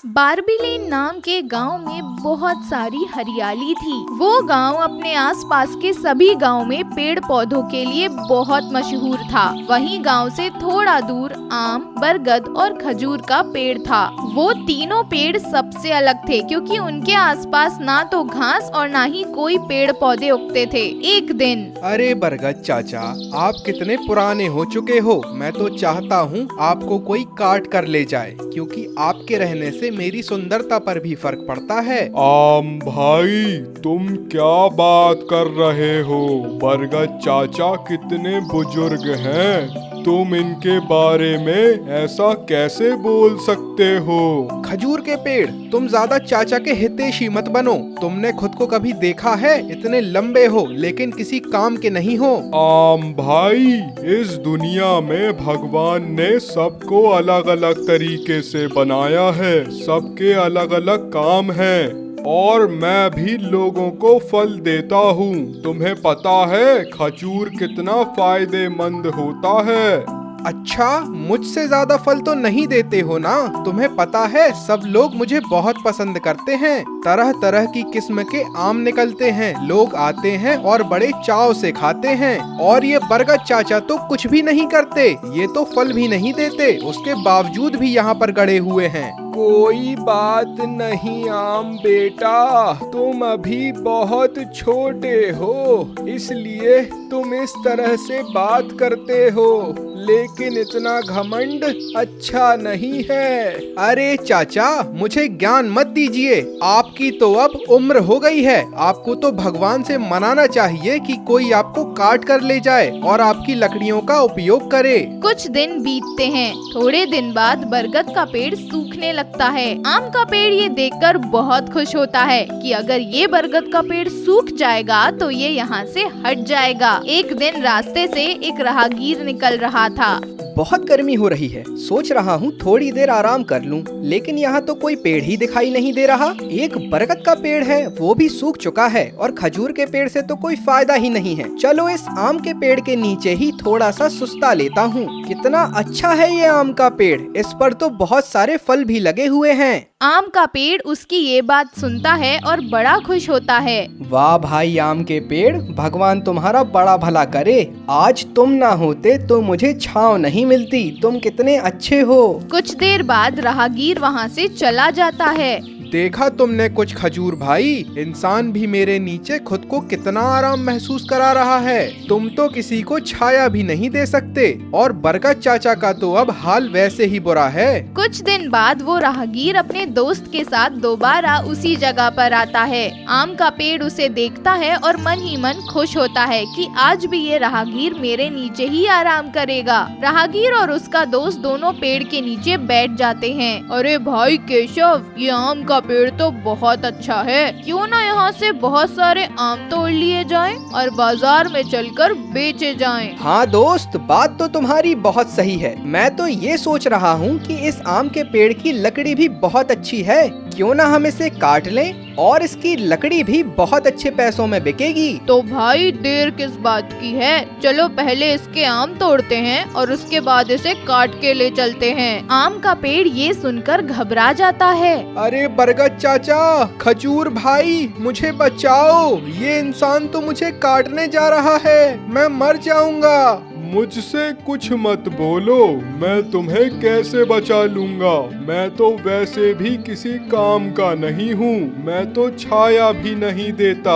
बारबीलेन नाम के गांव में बहुत सारी हरियाली थी। वो गांव अपने आसपास के सभी गांव में पेड़ पौधों के लिए बहुत मशहूर था। वहीं गांव से थोड़ा दूर आम, बरगद और खजूर का पेड़ था। वो तीनों पेड़ सबसे अलग थे क्योंकि उनके आसपास ना तो घास और ना ही कोई पेड़ पौधे उगते थे। एक दिन, अरे बरगद चाचा, आप कितने पुराने हो चुके हो। मैं तो चाहता हूँ आपको कोई काट कर ले जाए, क्योंकि आपके रहने से मेरी सुंदरता पर भी फर्क पड़ता है। आम भाई, तुम क्या बात कर रहे हो? बरगद चाचा कितने बुजुर्ग हैं, तुम इनके बारे में ऐसा कैसे बोल सकते हो? खजूर के पेड़, तुम ज्यादा चाचा के हितैषी मत बनो। तुमने खुद को कभी देखा है? इतने लंबे हो लेकिन किसी काम के नहीं हो। आम भाई, इस दुनिया में भगवान ने सबको अलग अलग तरीके से बनाया है, सबके अलग अलग काम हैं। और मैं भी लोगों को फल देता हूँ। तुम्हें पता है खजूर कितना फायदेमंद होता है? अच्छा, मुझसे ज्यादा फल तो नहीं देते हो ना? तुम्हें पता है सब लोग मुझे बहुत पसंद करते हैं। तरह तरह की किस्म के आम निकलते हैं, लोग आते हैं और बड़े चाव से खाते हैं। और ये बरगद चाचा तो कुछ भी नहीं करते, ये तो फल भी नहीं देते, उसके बावजूद भी यहाँ पर गड़े हुए हैं। कोई बात नहीं आम बेटा, तुम अभी बहुत छोटे हो, इसलिए तुम इस तरह से बात करते हो, लेकिन इतना घमंड अच्छा नहीं है। अरे चाचा, मुझे ज्ञान मत दीजिए। आपकी तो अब उम्र हो गई है। आपको तो भगवान से मनाना चाहिए कि कोई आपको काट कर ले जाए और आपकी लकड़ियों का उपयोग करे। कुछ दिन बीतते हैं। थोड़े दिन बाद बरगद का पेड़ सूखने लगता है। आम का पेड़ ये देखकर बहुत खुश होता है कि अगर ये बरगद का पेड़ सूख जाएगा तो ये यहाँ से हट जाएगा। एक दिन रास्ते से एक राहगीर निकल रहा था। बहुत गर्मी हो रही है, सोच रहा हूँ थोड़ी देर आराम कर लूँ, लेकिन यहाँ तो कोई पेड़ ही दिखाई नहीं दे रहा। एक बरगद का पेड़ है, वो भी सूख चुका है, और खजूर के पेड़ से तो कोई फायदा ही नहीं है। चलो इस आम के पेड़ के नीचे ही थोड़ा सा सुस्ता लेता हूँ। कितना अच्छा है ये आम का पेड़, इस पर तो बहुत सारे फल भी लगे हुए हैं। आम का पेड़ उसकी ये बात सुनता है और बड़ा खुश होता है। वाह भाई आम के पेड़, भगवान तुम्हारा बड़ा भला करे। आज तुम ना होते तो मुझे छांव नहीं मिलती। तुम कितने अच्छे हो। कुछ देर बाद राहगीर वहाँ से चला जाता है। देखा तुमने कुछ खजूर भाई, इंसान भी मेरे नीचे खुद को कितना आराम महसूस करा रहा है। तुम तो किसी को छाया भी नहीं दे सकते, और बरगद चाचा का तो अब हाल वैसे ही बुरा है। कुछ दिन बाद वो राहगीर अपने दोस्त के साथ दोबारा उसी जगह पर आता है। आम का पेड़ उसे देखता है और मन ही मन खुश होता है कि आज भी ये राहगीर मेरे नीचे ही आराम करेगा। राहगीर और उसका दोस्त दोनों पेड़ के नीचे बैठ जाते हैं। अरे भाई केशव, ये आम का पेड़ तो बहुत अच्छा है, क्यों ना यहाँ से बहुत सारे आम तोड़ लिए जाएं और बाजार में चलकर बेचे जाएं। हाँ दोस्त, बात तो तुम्हारी बहुत सही है। मैं तो ये सोच रहा हूँ कि इस आम के पेड़ की लकड़ी भी बहुत अच्छी है, क्यों ना हम इसे काट लें और इसकी लकड़ी भी बहुत अच्छे पैसों में बिकेगी। तो भाई देर किस बात की है, चलो पहले इसके आम तोड़ते हैं और उसके बाद इसे काट के ले चलते हैं। आम का पेड़ ये सुनकर घबरा जाता है। अरे बरगद चाचा, खजूर भाई, मुझे बचाओ, ये इंसान तो मुझे काटने जा रहा है, मैं मर जाऊंगा। मुझसे कुछ मत बोलो, मैं तुम्हें कैसे बचा लूंगा? मैं तो वैसे भी किसी काम का नहीं हूँ, मैं तो छाया भी नहीं देता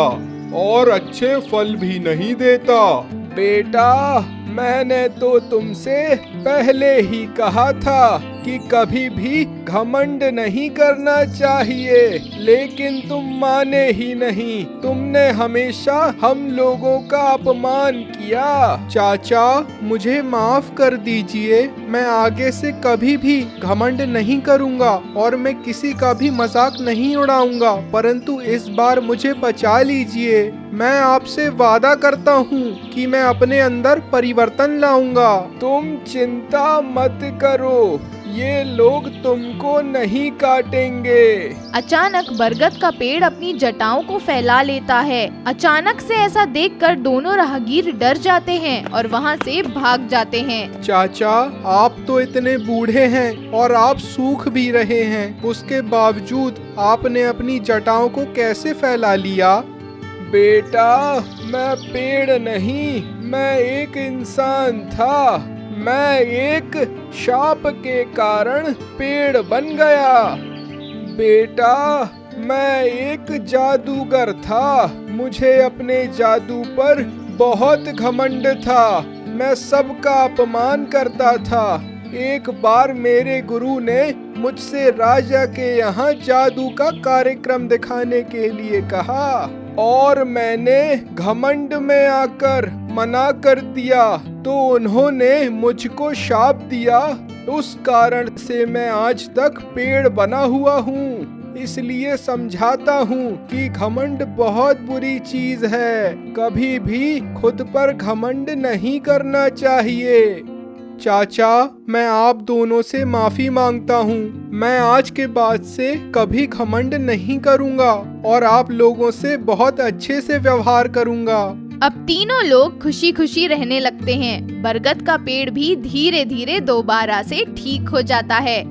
और अच्छे फल भी नहीं देता। बेटा, मैंने तो तुमसे पहले ही कहा था कि कभी भी घमंड नहीं करना चाहिए, लेकिन तुम माने ही नहीं। तुमने हमेशा हम लोगों का अपमान किया। चाचा, मुझे माफ कर दीजिए, मैं आगे से कभी भी घमंड नहीं करूंगा और मैं किसी का भी मजाक नहीं उड़ाऊंगा, परंतु इस बार मुझे बचा लीजिए। मैं आपसे वादा करता हूँ कि मैं अपने अंदर परिवर्तन लाऊंगा। तुम चिंता मत करो, ये लोग तुमको नहीं काटेंगे। अचानक बरगद का पेड़ अपनी जटाओं को फैला लेता है। अचानक से ऐसा देखकर दोनों राहगीर डर जाते हैं और वहाँ से भाग जाते हैं। चाचा, आप तो इतने बूढ़े हैं और आप सूख भी रहे हैं, उसके बावजूद आपने अपनी जटाओं को कैसे फैला लिया? बेटा, मैं पेड़ नहीं, मैं एक इंसान था। मैं एक शाप के कारण पेड़ बन गया। बेटा, मैं एक जादूगर था। मुझे अपने जादू पर बहुत घमंड था। मैं सबका अपमान करता था। एक बार मेरे गुरु ने मुझसे राजा के यहाँ जादू का कार्यक्रम दिखाने के लिए कहा और मैंने घमंड में आकर मना कर दिया, तो उन्होंने मुझको शाप दिया। उस कारण से मैं आज तक पेड़ बना हुआ हूँ। इसलिए समझाता हूँ कि घमंड बहुत बुरी चीज है। कभी भी खुद पर घमंड नहीं करना चाहिए। चाचा, मैं आप दोनों से माफी मांगता हूँ। मैं आज के बाद से कभी घमंड नहीं करूँगा और आप लोगों से बहुत अच्छे से व्यवहार करूँगा। अब तीनों लोग खुशी खुशी रहने लगते हैं। बरगद का पेड़ भी धीरे धीरे दोबारा से ठीक हो जाता है।